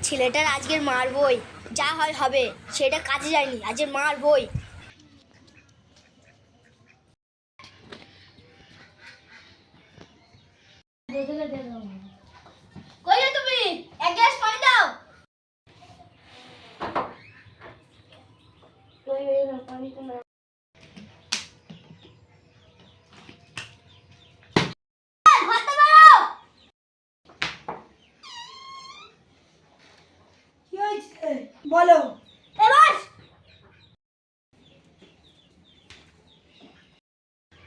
ছেলেটার আজকের মারবই, যা হয় হবে। সেটা কাজে যায়নি, আজকে মারবই। কই রে তুমি? এক গ্লাস পানি দাও। পানি তো না। কি হয়েছে বলো।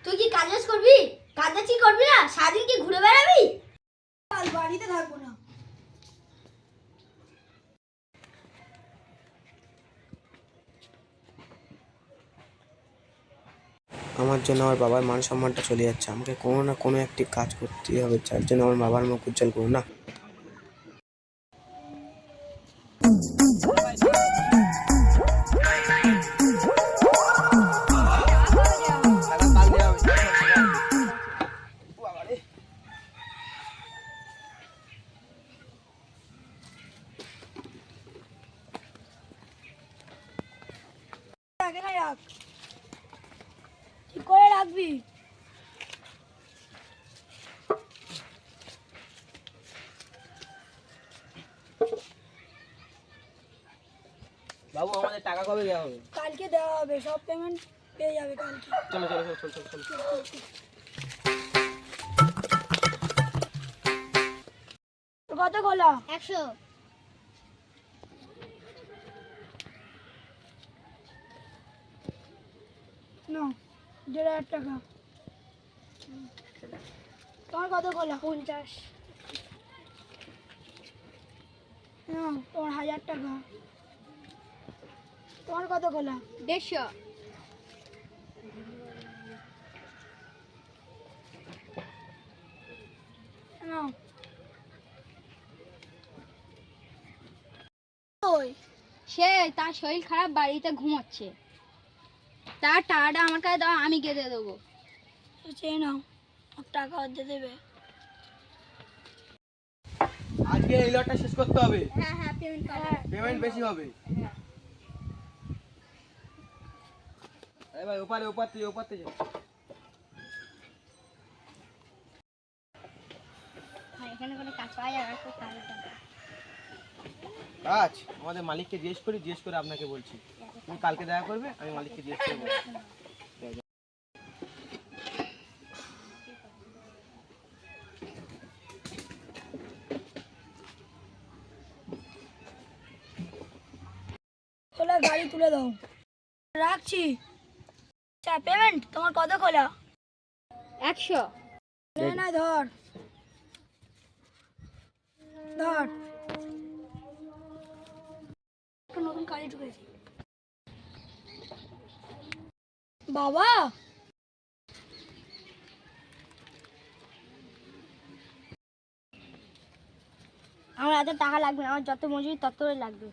তুই কি কাজ করবি? কাজ কি করবি না? সারাদিন কি ঘুরে বেড়াবি? কাল বাড়িতে থাকবো না। আমার জন্য আমার বাবার মান সম্মানটা চলে যাচ্ছে। আমাকে কোনো না কোনো একটি কাজ করতেই হবে, যার জন্য আমার বাবার মুখ উজ্জ্বল করুন না। রাখ, ঠিক করে রাখবি। বাবু আমাদের টাকা কবে দেওয়া হবে? কালকে দেওয়া হবে, সব পেমেন্ট পেয়ে যাবে কালকে। চলো চলো চলো চলো চলো। কত গোলা? 100। না, 1,500 টাকা। তোমার কত গোলা? 50। না, তোমার 1,000 টাকা। তোমার কত গোলা? 150। না, সে তার শরীর খারাপ, বাড়িতে ঘুমাচ্ছে। তার টাকাটা আমার কাছে দাও, আমি কেটে দেবো। চেয়ে নাও, টাকা অর্ধে দেবে। আজকে এই লটটা শেষ করতে হবে। হ্যাঁ হ্যাঁ, পেমেন্ট বেশি হবে। এই ভাই ওপারে ওপারতে যা। এখানে কোনো কাজ পাওয়া যাবে না, কাজ আমাদের মালিককে জিজ্ঞেস করে আপনাকে বলছি। তুমি কালকে দেখা করবে, আমি মালিককে জিজ্ঞেস করে বলছি। খোলা গাড়ি তুলে দাও। রাখছি। আচ্ছা, পেমেন্ট তোমার কত খোলা? 100। না, ধর ধর। একটা নতুন গাড়ি ঢুকেছি। বাবা, আমার এত টাকা লাগবে না, আমার যত মজুরি তত লাগবে।